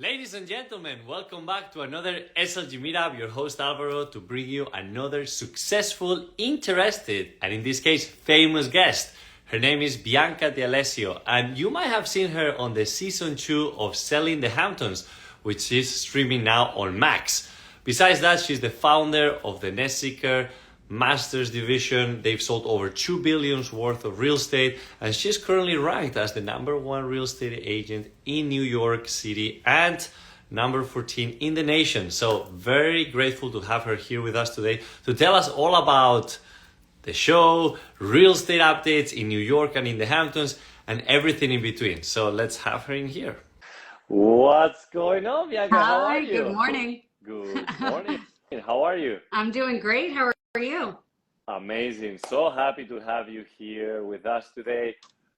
Ladies and gentlemen, welcome back to another SLG Meetup. Your host Alvaro to bring you another successful, interested, and in this case, famous guest. Her name is Bianca D'Alessio, and you might have seen her on the season 2 of Selling the Hamptons, which is streaming now on Max. Besides that, she's the founder of the Nestseeker Masters division. They've sold over $2 billion worth of real estate, and she's currently ranked as the #1 real estate agent in New York City and number 14 in the nation. So very grateful to have her here with us today to tell us all about the show, real estate updates in New York and in the Hamptons, and everything in between. So let's have her in here. What's going on, Bianca? How are you? Good morning. Good morning. How are you? I'm doing great. How are you? Amazing. So happy to have you here with us today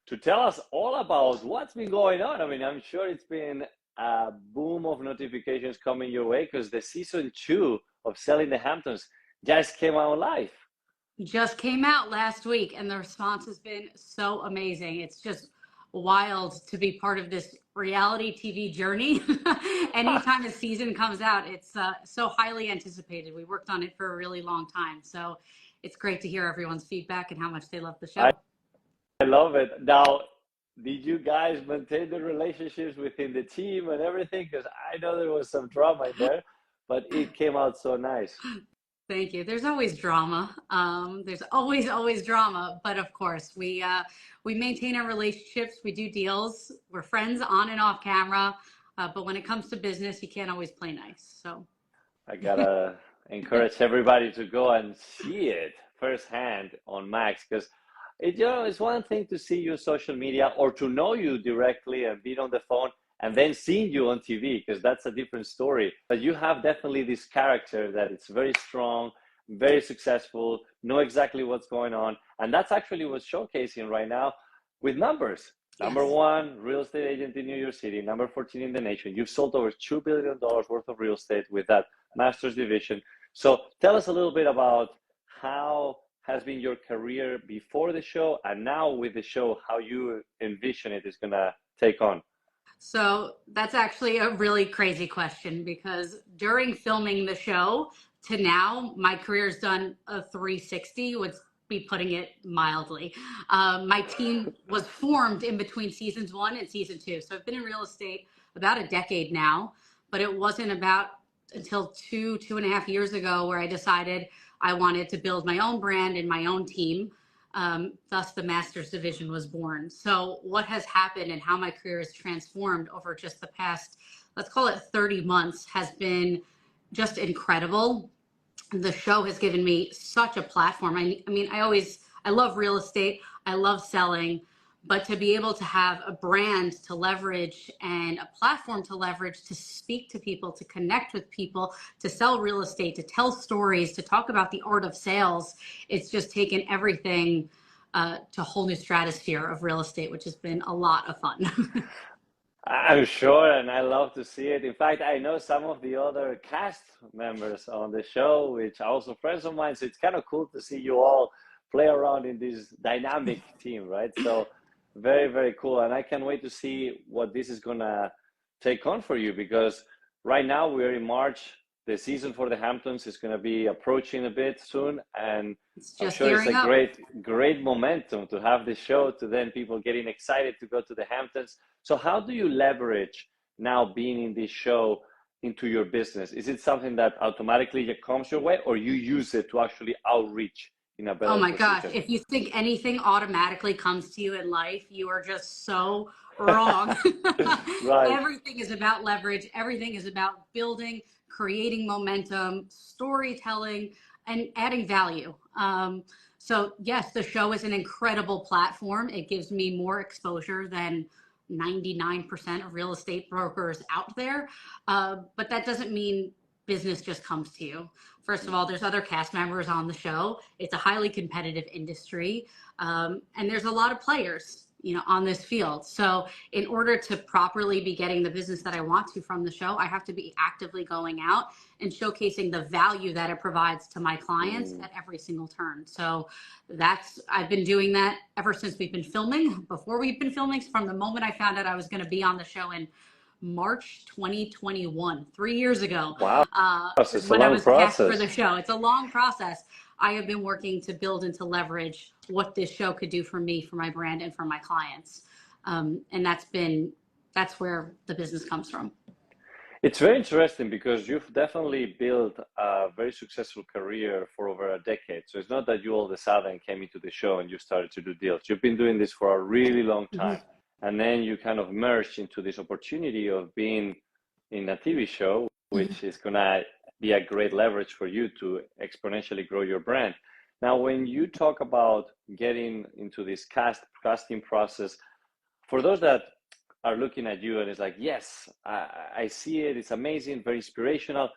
to tell us all about what's been going on. I mean, I'm sure it's been a boom of notifications coming your way because the season 2 of Selling the Hamptons just came out live. Just came out last week, and the response has been so amazing. It's just wild to be part of this reality TV journey. Anytime a season comes out, it's so highly anticipated. We worked on it for a really long time. So it's great to hear everyone's feedback and how much they love the show. I love it. Now, did you guys maintain the relationships within the team and everything? Because I know there was some drama in there, but it came out so nice. Thank you. There's always drama. There's always drama. But of course, we maintain our relationships. We do deals. We're friends on and off camera. But when it comes to business, you can't always play nice. So I gotta encourage everybody to go and see it firsthand on Max, because it's one thing to see you on social media or to know you directly and be on the phone and then seeing you on TV, because that's a different story. But you have definitely this character that it's very strong, very successful, know exactly what's going on. And that's actually what's showcasing right now with numbers. Yes. #1 real estate agent in New York City, number 14 in the nation. You've sold over $2 billion worth of real estate with that Masters division. So tell us a little bit about how has been your career before the show and now with the show, how you envision it is gonna take on. So that's actually a really crazy question, because during filming the show to now, my career's done a 360, would be putting it mildly. My team was formed in between seasons 1 and season 2. So I've been in real estate about a decade now, but it wasn't about until 2.5 years ago where I decided I wanted to build my own brand and my own team. Thus the Masters division was born. So what has happened and how my career has transformed over just the past, let's call it 30 months, has been just incredible. The show has given me such a platform. I mean, I love real estate. I love selling, but to be able to have a brand to leverage and a platform to leverage, to speak to people, to connect with people, to sell real estate, to tell stories, to talk about the art of sales, it's just taken everything to a whole new stratosphere of real estate, which has been a lot of fun. I'm sure, and I love to see it. In fact, I know some of the other cast members on the show, which are also friends of mine, so it's kind of cool to see you all play around in this dynamic team, right? So very, very cool. And I can't wait to see what this is gonna take on for you, because right now we're in March. The season for the Hamptons is gonna be approaching a bit soon. And I'm sure it's a great momentum to have the show, to then people getting excited to go to the Hamptons. So how do you leverage now being in this show into your business? Is it something that automatically comes your way, or you use it to actually outreach? Oh my gosh, if you think anything automatically comes to you in life, you are just so wrong. Right. Everything is about leverage. Everything is about building, creating momentum, storytelling, and adding value. So yes, the show is an incredible platform. It gives me more exposure than 99% of real estate brokers out there. But that doesn't mean business just comes to you. First of all, there's other cast members on the show. It's a highly competitive industry, and there's a lot of players, on this field. So in order to properly be getting the business that I want to from the show, I have to be actively going out and showcasing the value that it provides to my clients at every single turn. So I've been doing that ever since we've been filming. Before we've been filming, from the moment I found out I was going to be on the show in March 2021, 3 years ago. Wow, so it's a When I long was cast for the process. show. It's a long process. I have been working to build and to leverage what this show could do for me, for my brand, and for my clients. And that's where the business comes from. It's very interesting because you've definitely built a very successful career for over a decade. So it's not that you all of a sudden came into the show and you started to do deals. You've been doing this for a really long time. Mm-hmm. And then you kind of merged into this opportunity of being in a TV show, which is going to be a great leverage for you to exponentially grow your brand. Now, when you talk about getting into this casting process, for those that are looking at you and it's like, yes, I see it, it's amazing, very inspirational.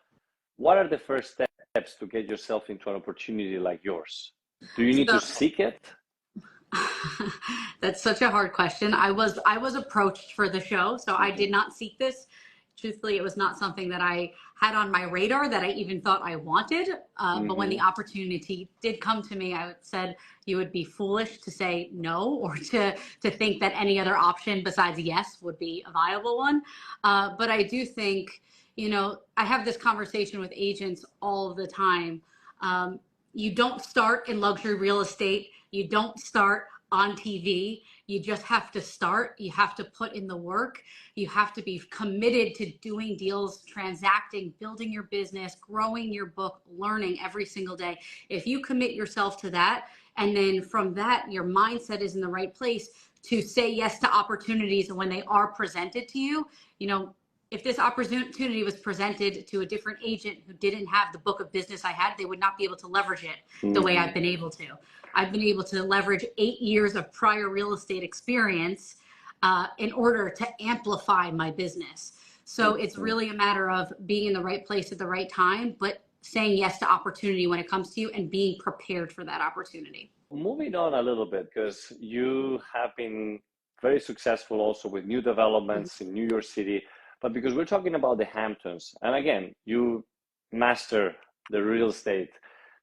What are the first steps to get yourself into an opportunity like yours? Do you need to seek it? That's such a hard question. I was approached for the show, so I did not seek this. Truthfully, it was not something that I had on my radar that I even thought I wanted. But when the opportunity did come to me, I said you would be foolish to say no, or to think that any other option besides yes would be a viable one. But I do think, I have this conversation with agents all the time. You don't start in luxury real estate. You don't start on TV. You just have to start. You have to put in the work. You have to be committed to doing deals, transacting, building your business, growing your book, learning every single day. If you commit yourself to that, and then from that, your mindset is in the right place to say yes to opportunities when they are presented to you. If this opportunity was presented to a different agent who didn't have the book of business I had, they would not be able to leverage it the way I've been able to. I've been able to leverage 8 years of prior real estate experience in order to amplify my business. So it's really a matter of being in the right place at the right time, but saying yes to opportunity when it comes to you and being prepared for that opportunity. Moving on a little bit, because you have been very successful also with new developments in New York City. But because we're talking about the Hamptons, and again, you master the real estate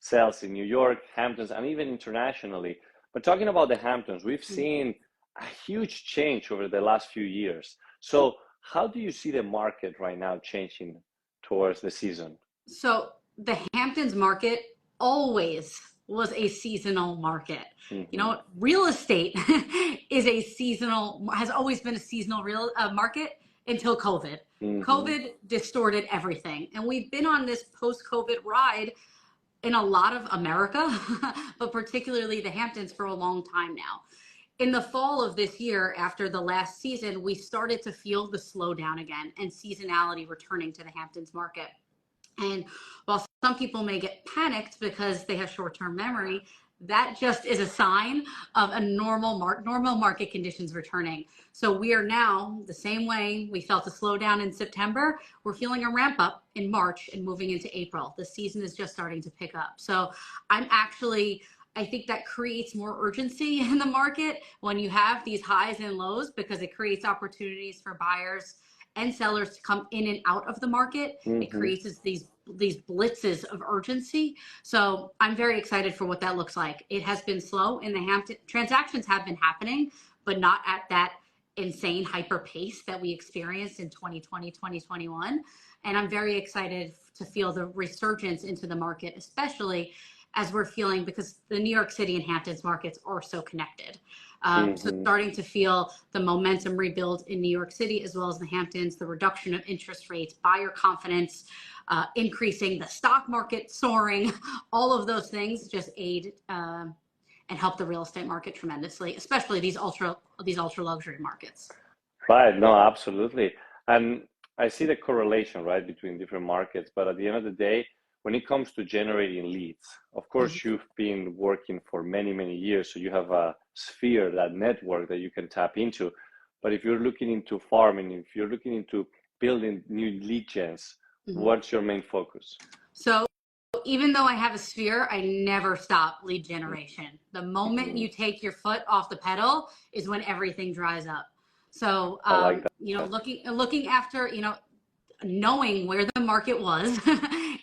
sales in New York, Hamptons, and even internationally. But talking about the Hamptons, we've seen a huge change over the last few years. So how do you see the market right now changing towards the season? So the Hamptons market always was a seasonal market. Real estate has always been a seasonal market until COVID. COVID distorted everything. And we've been on this post-COVID ride in a lot of America, but particularly the Hamptons for a long time now. In the fall of this year, after the last season, we started to feel the slowdown again and seasonality returning to the Hamptons market. And while some people may get panicked because they have short-term memory, that just is a sign of a normal market conditions returning. So we are now the same way we felt a slowdown in September. We're feeling a ramp up in March and moving into April. The season is just starting to pick up. So I think that creates more urgency in the market when you have these highs and lows, because it creates opportunities for buyers and sellers to come in and out of the market. It creates these blitzes of urgency. So I'm very excited for what that looks like. It has been slow in the Hampton. Transactions have been happening, but not at that insane hyper pace that we experienced in 2020, 2021. And I'm very excited to feel the resurgence into the market, especially as we're feeling, because the New York City and Hamptons markets are so connected. So starting to feel the momentum rebuild in New York City as well as the Hamptons, the reduction of interest rates, buyer confidence, increasing, the stock market soaring, all of those things just aid and help the real estate market tremendously, especially these ultra luxury markets. Right, no, absolutely. And I see the correlation, right, between different markets, but at the end of the day, when it comes to generating leads, of course, you've been working for many, many years, so you have a sphere, that network that you can tap into. But if you're looking into farming, if you're looking into building new lead gens, what's your main focus? So even though I have a sphere, I never stop lead generation. The moment you take your foot off the pedal is when everything dries up. So, looking after, knowing where the market was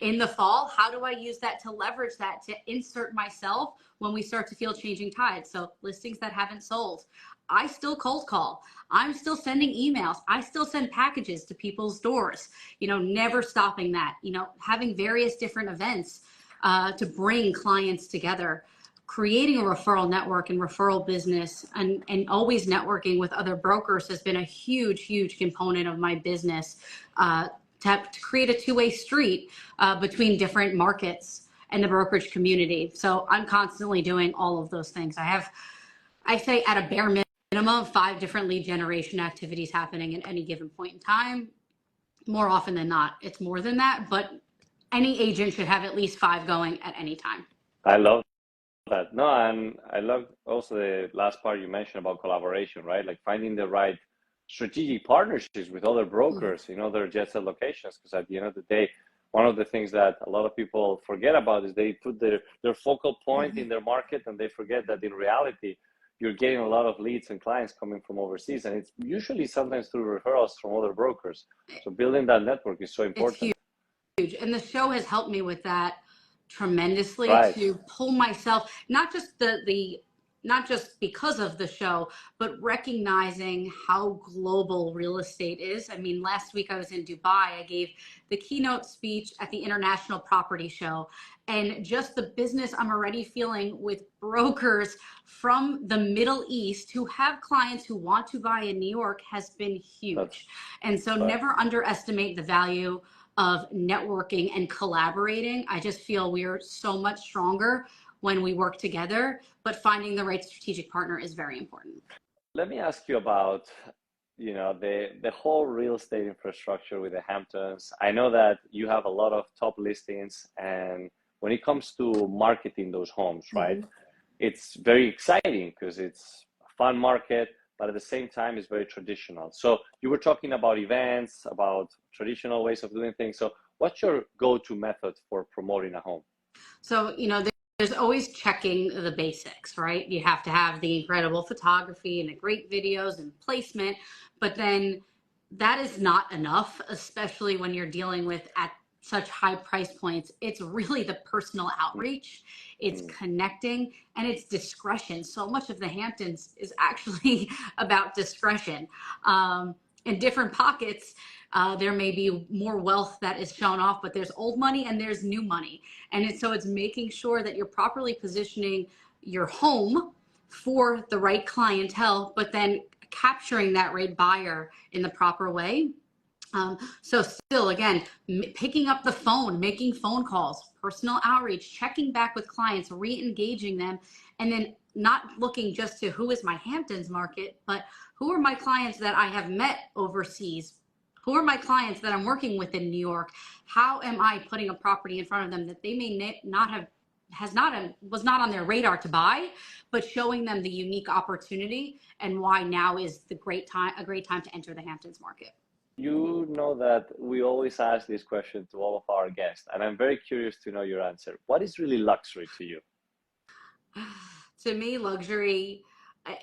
in the fall, how do I use that to leverage that to insert myself when we start to feel changing tides? So listings that haven't sold, I still cold call. I'm still sending emails. I still send packages to people's doors, never stopping that, having various different events to bring clients together, creating a referral network and referral business, and always networking with other brokers has been a huge, huge component of my business, to create a two-way street between different markets and the brokerage community. So I'm constantly doing all of those things. I say at a bare minimum, 5 different lead generation activities happening at any given point in time. More often than not, it's more than that, but any agent should have at least 5 going at any time. I love that. No, and I love also the last part you mentioned about collaboration, right? Like finding the right strategic partnerships with other brokers in other jet set locations. Because at the end of the day, one of the things that a lot of people forget about is they put their focal point in their market, and they forget that in reality, you're getting a lot of leads and clients coming from overseas. And it's usually sometimes through referrals from other brokers. So building that network is so important. It's huge. And the show has helped me with that tremendously, Right. to pull myself, not just not just because of the show, but recognizing how global real estate is. I mean, last week I was in Dubai. I gave the keynote speech at the International Property Show, and just the business I'm already feeling with brokers from the Middle East who have clients who want to buy in New York has been huge. And so never underestimate the value of networking and collaborating. I just feel we are so much stronger when we work together, but finding the right strategic partner is very important. Let me ask you about, the whole real estate infrastructure with the Hamptons. I know that you have a lot of top listings, and when it comes to marketing those homes, right, it's very exciting because it's a fun market, but at the same time, it's very traditional. So you were talking about events, about traditional ways of doing things. So what's your go-to method for promoting a home? So, there's always checking the basics, right? You have to have the incredible photography and the great videos and placement, but then that is not enough, especially when you're dealing with at such high price points. It's really the personal outreach, it's connecting, and it's discretion. So much of the Hamptons is actually about discretion. In different pockets, there may be more wealth that is shown off, but there's old money and there's new money. And so it's making sure that you're properly positioning your home for the right clientele, but then capturing that right buyer in the proper way. So still, again, picking up the phone, making phone calls, personal outreach, checking back with clients, re-engaging them, and then not looking just to who is my Hamptons market, but who are my clients that I have met overseas? Who are my clients that I'm working with in New York? How am I putting a property in front of them that they may not have, was not on their radar to buy, but showing them the unique opportunity and why now is a great time to enter the Hamptons market. You know that we always ask this question to all of our guests, and I'm very curious to know your answer. What is really luxury to you? To me, luxury,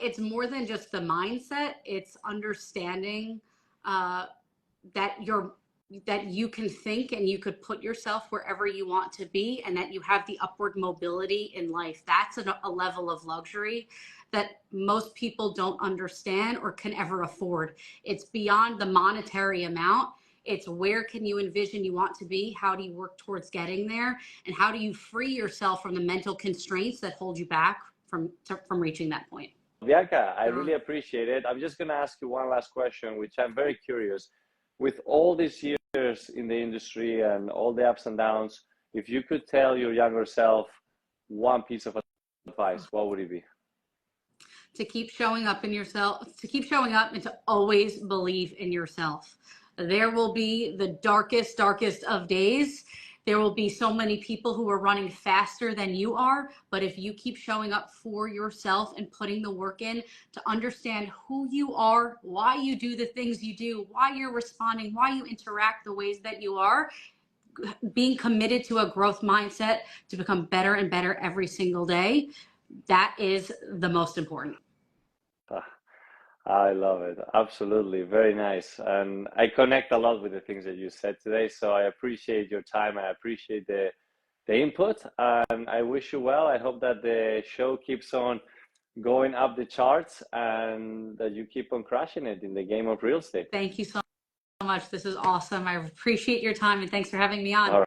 it's more than just the mindset. It's understanding that you can think and you could put yourself wherever you want to be, and that you have the upward mobility in life. That's a level of luxury that most people don't understand or can ever afford. It's beyond the monetary amount. It's where can you envision you want to be? How do you work towards getting there? And how do you free yourself from the mental constraints that hold you back from reaching that point? Bianca, I really appreciate it. I'm just going to ask you one last question, which I'm very curious. With all these years in the industry and all the ups and downs, if you could tell your younger self one piece of advice, what would it be? To keep showing up in yourself, to keep showing up, and to always believe in yourself. There will be the darkest of days. There will be so many people who are running faster than you are, but if you keep showing up for yourself and putting the work in to understand who you are, why you do the things you do, why you're responding, why you interact the ways that you are, being committed to a growth mindset to become better and better every single day, that is the most important. I love it. Absolutely. Very nice. And I connect a lot with the things that you said today. So I appreciate your time. I appreciate the input, and I wish you well. I hope that the show keeps on going up the charts and that you keep on crushing it in the game of real estate. Thank you so much. This is awesome. I appreciate your time and thanks for having me on. All right.